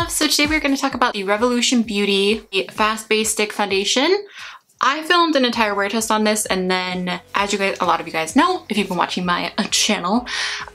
loves, so today we're going to talk about the Revolution Beauty Fast Base Stick Foundation. I filmed an entire wear test on this, and then as you guys, a lot of you guys know, if you've been watching my channel,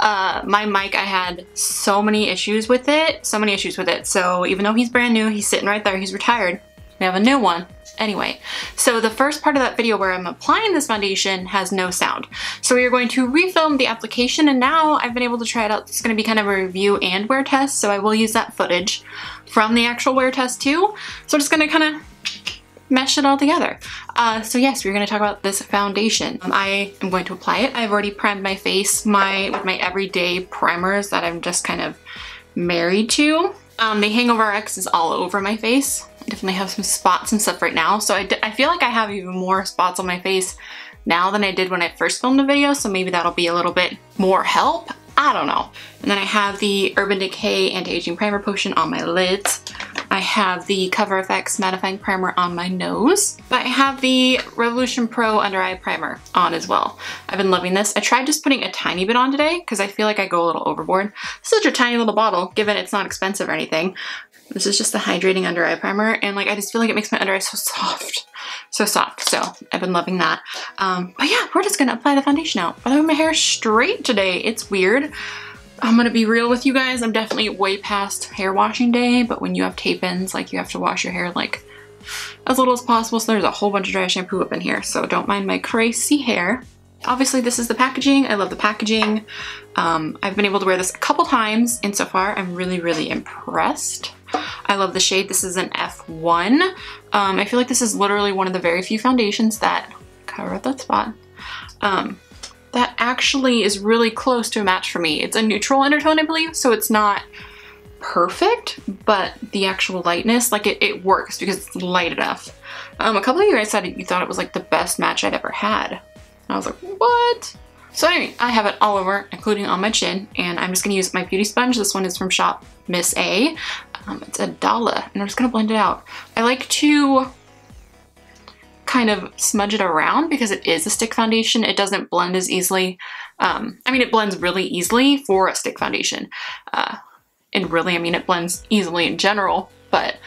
my mic, I had so many issues with it. So even though he's brand new, he's sitting right there, he's retired, we have a new one. Anyway, so the first part of that video where I'm applying this foundation has no sound. So we are going to refilm the application, and now I've been able to try it out. It's going to be kind of a review and wear test, so I will use that footage from the actual wear test too. So I'm just going to kind of mesh it all together. So yes, we're going to talk about this foundation. I am going to apply it. I've already primed my face with my everyday primers that I'm just kind of married to. The Hangover RX is all over my face. I definitely have some spots and stuff right now. So I feel like I have even more spots on my face now than I did when I first filmed the video. So maybe that'll be a little bit more help. I don't know. And then I have the Urban Decay Anti-Aging Primer Potion on my lids. I have the Cover FX Mattifying Primer on my nose. But I have the Revolution Pro Under Eye Primer on as well. I've been loving this. I tried just putting a tiny bit on today because I feel like I go a little overboard. It's such a tiny little bottle, given it's not expensive or anything. This is just the Hydrating Under Eye Primer, and like I just feel like it makes my under eyes so soft. So soft. So I've been loving that. But yeah, we're just gonna apply the foundation out. By the way, my hair is straight today. It's weird. I'm gonna be real with you guys. I'm definitely way past hair washing day, but when you have tape-ins, like you have to wash your hair like as little as possible. So there's a whole bunch of dry shampoo up in here. So don't mind my crazy hair. Obviously, this is the packaging. I love the packaging. I've been able to wear this a couple times, and so far I'm really, really impressed. I love the shade. This is an F1. I feel like this is literally one of the very few foundations that cover that spot. That actually is really close to a match for me. It's a neutral undertone, I believe, so it's not perfect, but the actual lightness, like it works because it's light enough. A couple of you guys said you thought it was like the best match I'd ever had. And I was like, what? So anyway, I have it all over, including on my chin, and I'm just gonna use my beauty sponge. This one is from Shop Miss A. It's $1, and I'm just gonna blend it out. I like to kind of smudge it around because it is a stick foundation. It doesn't blend as easily. I mean, it blends really easily for a stick foundation. And really, I mean, it blends easily in general, but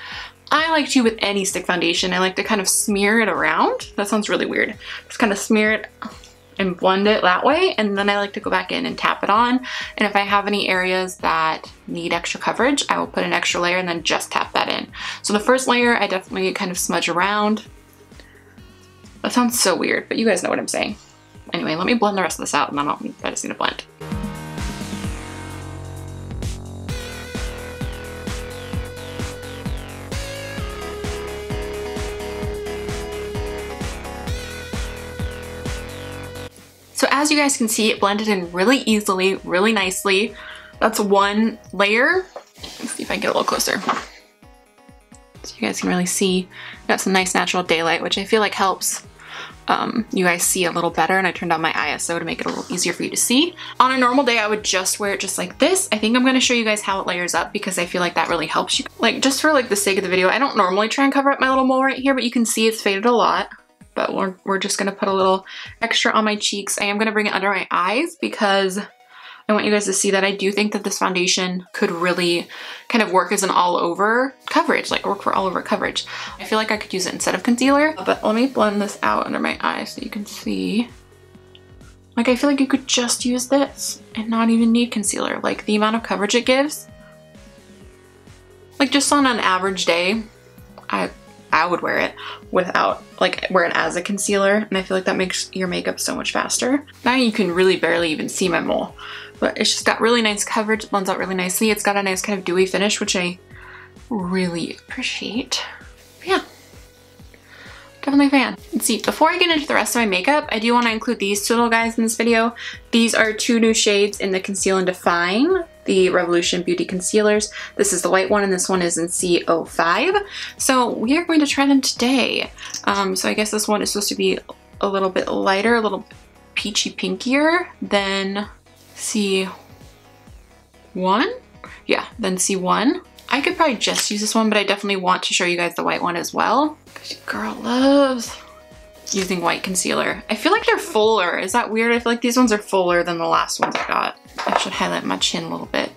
I like to, with any stick foundation, I like to kind of smear it around. That sounds really weird. Just kind of smear it and blend it that way, and then I like to go back in and tap it on. And if I have any areas that need extra coverage, I will put an extra layer and then just tap that in. So the first layer, I definitely kind of smudge around. That sounds so weird, but you guys know what I'm saying. Anyway, let me blend the rest of this out, and then I just need to blend. So as you guys can see, it blended in really easily, really nicely. That's one layer. Let's see if I can get a little closer. So you guys can really see, got some nice natural daylight, which I feel like helps you guys see a little better. And I turned on my ISO to make it a little easier for you to see. On a normal day, I would just wear it just like this. I think I'm gonna show you guys how it layers up because I feel like that really helps you. Like, just for like the sake of the video, I don't normally try and cover up my little mole right here, but you can see it's faded a lot. But we're just gonna put a little extra on my cheeks. I am gonna bring it under my eyes because I want you guys to see that I do think that this foundation could really kind of work as an all over coverage, like work for all over coverage. I feel like I could use it instead of concealer, but let me blend this out under my eyes so you can see. Like, I feel like you could just use this and not even need concealer. Like, the amount of coverage it gives, like just on an average day, I would wear it without, like, wear it as a concealer, and I feel like that makes your makeup so much faster. Now you can really barely even see my mole, but it's just got really nice coverage. It blends out really nicely. It's got a nice kind of dewy finish, which I really appreciate. But yeah, definitely a fan. Let's see, before I get into the rest of my makeup, I do want to include these two little guys in this video. These are two new shades in the Conceal and Define, the Revolution Beauty Concealers. This is the white one, and this one is in C05. So we are going to try them today. So I guess this one is supposed to be a little bit lighter, a little peachy pinkier than C1. Yeah, than C1. I could probably just use this one, but I definitely want to show you guys the white one as well, because your girl loves using white concealer. I feel like they're fuller. Is that weird? I feel like these ones are fuller than the last ones I got. I should highlight my chin a little bit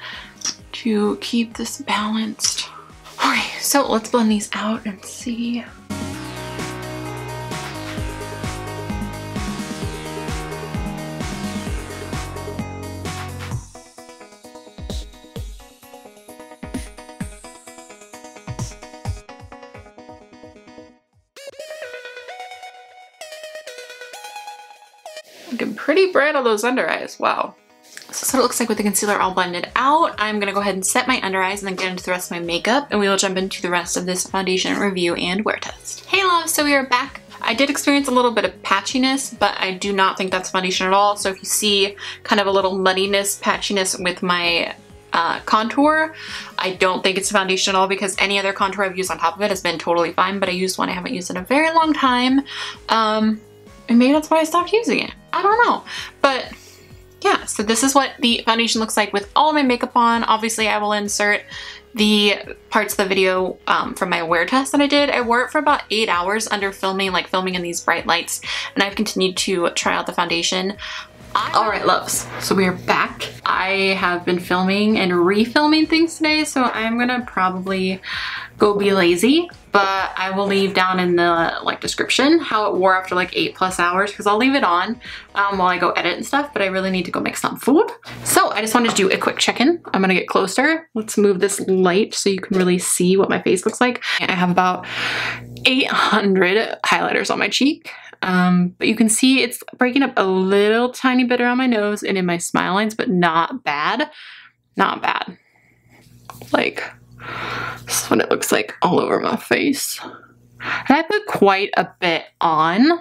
to keep this balanced. so let's blend these out and see. Looking pretty bright on those under eyes, wow. So that's what it looks like with the concealer all blended out. I'm gonna go ahead and set my under eyes and then get into the rest of my makeup, and we will jump into the rest of this foundation review and wear test. Hey loves, so we are back. I did experience a little bit of patchiness, but I do not think that's foundation at all. So if you see kind of a little muddiness, patchiness with my contour, I don't think it's foundation at all, because any other contour I've used on top of it has been totally fine, but I used one I haven't used in a very long time. And maybe that's why I stopped using it. I don't know. But yeah, so this is what the foundation looks like with all of my makeup on. Obviously, I will insert the parts of the video from my wear test that I did. I wore it for about 8 hours under filming, like filming in these bright lights, and I've continued to try out the foundation. Alright loves, so we are back. I have been filming and refilming things today, so I'm gonna probably go be lazy, but I will leave down in the description how it wore after 8+ hours, because I'll leave it on while I go edit and stuff, but I really need to go make some food. So I just wanted to do a quick check-in. I'm gonna get closer. Let's move this light so you can really see what my face looks like. I have about 800 highlighters on my cheek. But you can see it's breaking up a little tiny bit around my nose and in my smile lines, but not bad. Not bad. This is what it looks like all over my face. And I put quite a bit on.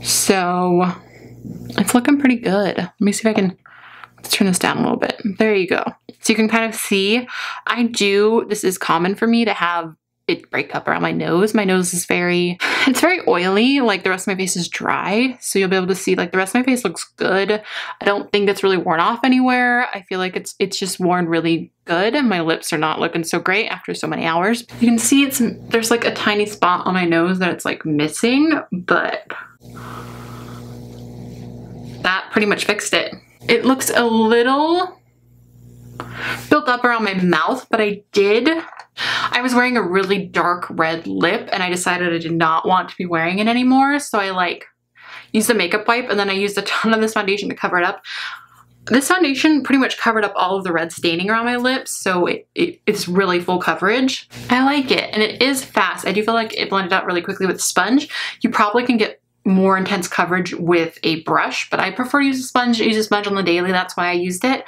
So it's looking pretty good. Let me see if I can turn this down a little bit. There you go. So you can kind of see, this is common for me to have it break up around my nose. My nose is it's very oily, the rest of my face is dry. So you'll be able to see the rest of my face looks good. I don't think it's really worn off anywhere. I feel like it's just worn really good, and my lips are not looking so great after so many hours. You can see there's a tiny spot on my nose that it's missing, but that pretty much fixed it. It looks a little built up around my mouth, but I was wearing a really dark red lip, and I decided I did not want to be wearing it anymore. So I used a makeup wipe, and then I used a ton of this foundation to cover it up. This foundation pretty much covered up all of the red staining around my lips, so it's really full coverage. I like it, and it is fast. I do feel like it blended out really quickly with a sponge. You probably can get more intense coverage with a brush, but I prefer to use a sponge. I use a sponge on the daily, that's why I used it.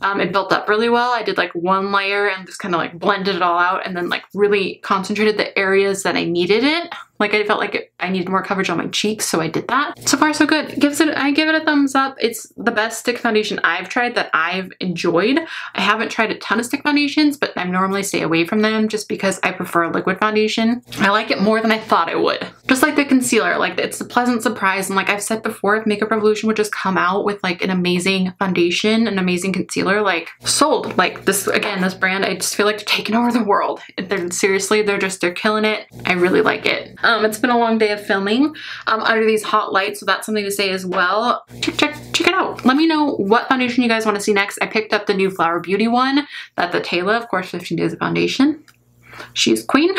It built up really well. I did one layer and just kind of blended it all out, and then really concentrated the areas that I needed it. I felt like I needed more coverage on my cheeks, so I did that. So far so good. I give it a thumbs up. It's the best stick foundation I've tried that I've enjoyed. I haven't tried a ton of stick foundations, but I normally stay away from them just because I prefer a liquid foundation. I like it more than I thought I would. Just like the concealer, it's a pleasant surprise. And I've said before, if Makeup Revolution would just come out with an amazing foundation, an amazing concealer, sold. This, again, this brand, I just feel like they're taking over the world. Seriously, they're killing it. I really like it. It's been a long day of filming under these hot lights, so that's something to say as well. Check it out. Let me know what foundation you guys want to see next. I picked up the new Flower Beauty one that the Taylor, of course, 15 Days of Foundation. She's queen,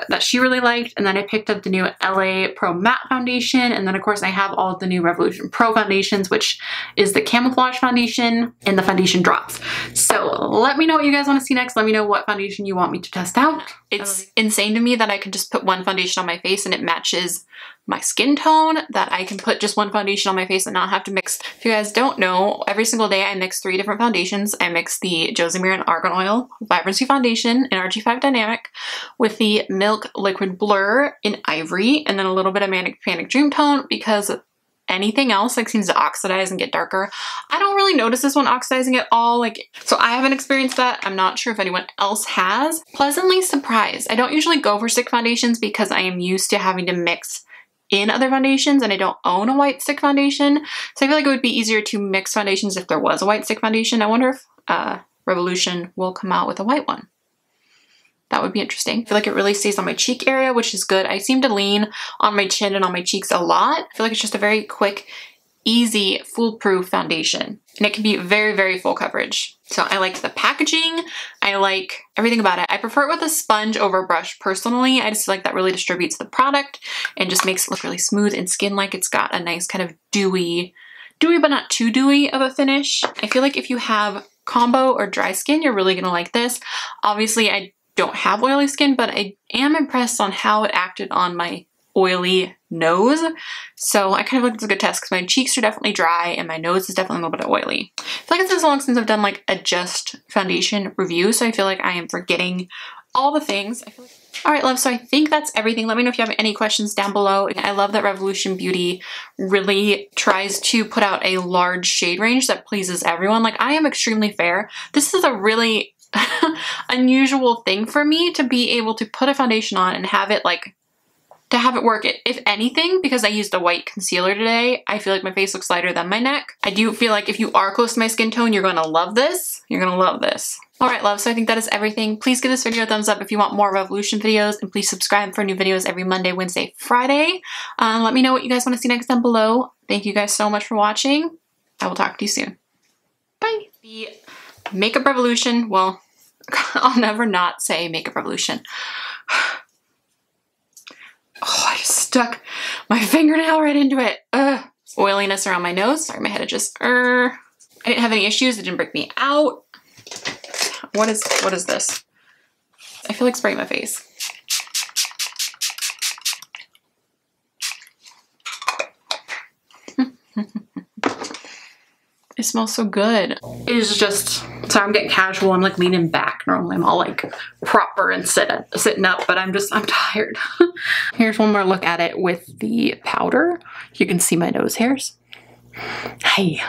that she really liked. And then I picked up the new LA Pro Matte Foundation. And then of course I have all of the new Revolution Pro foundations, which is the Camouflage Foundation and the Foundation Drops. So let me know what you guys want to see next. Let me know what foundation you want me to test out. It's insane to me that I can just put one foundation on my face and it matches my skin tone, that I can put just one foundation on my face and not have to mix. If you guys don't know, every single day I mix 3 different foundations. I mix the Josie Maran Argan Oil Vibrancy Foundation in RG5 Dynamic with the Milk Liquid Blur in Ivory, and then a little bit of Manic Panic Dream Tone, because anything else seems to oxidize and get darker. I don't really notice this one oxidizing at all. So I haven't experienced that. I'm not sure if anyone else has. Pleasantly surprised. I don't usually go for stick foundations because I am used to having to mix in other foundations, and I don't own a white stick foundation. So I feel like it would be easier to mix foundations if there was a white stick foundation. I wonder if Revolution will come out with a white one. That would be interesting. I feel like it really stays on my cheek area, which is good. I seem to lean on my chin and on my cheeks a lot. I feel like it's just a very quick, easy, foolproof foundation. And it can be very, very full coverage. So I like the packaging. I like everything about it. I prefer it with a sponge over a brush personally. I just feel like that really distributes the product and just makes it look really smooth and skin-like. It's got a nice kind of dewy but not too dewy of a finish. I feel like if you have combo or dry skin, you're really gonna like this. Obviously, I don't have oily skin, but I am impressed on how it acted on my oily nose. So I kind of think it's a good test because my cheeks are definitely dry and my nose is definitely a little bit oily. I feel like it's been so long since I've done like a just foundation review, so I feel like I am forgetting all the things. All right, love, so I think that's everything. Let me know if you have any questions down below. I love that Revolution Beauty really tries to put out a large shade range that pleases everyone. Like, I am extremely fair. This is a really unusual thing for me to be able to put a foundation on and have it like to have it work. If anything, because I used a white concealer today, I feel like my face looks lighter than my neck. I do feel like if you are close to my skin tone, you're gonna love this. You're gonna love this. All right, love, so I think that is everything. Please give this video a thumbs up if you want more Revolution videos, and please subscribe for new videos every Monday, Wednesday, Friday. Let me know what you guys want to see next down below. Thank you guys so much for watching. I will talk to you soon. Bye. The Makeup Revolution, well, I'll never not say Makeup Revolution. Oh, I just stuck my fingernail right into it. Oiliness around my nose. Sorry, my head had just, I didn't have any issues. It didn't break me out. What is this? I feel like spraying my face. It smells so good. It is just, sorry, I'm getting casual. I'm like leaning back. Normally I'm all like proper and sitting up, but I'm tired. Here's one more look at it with the powder. You can see my nose hairs. Hey.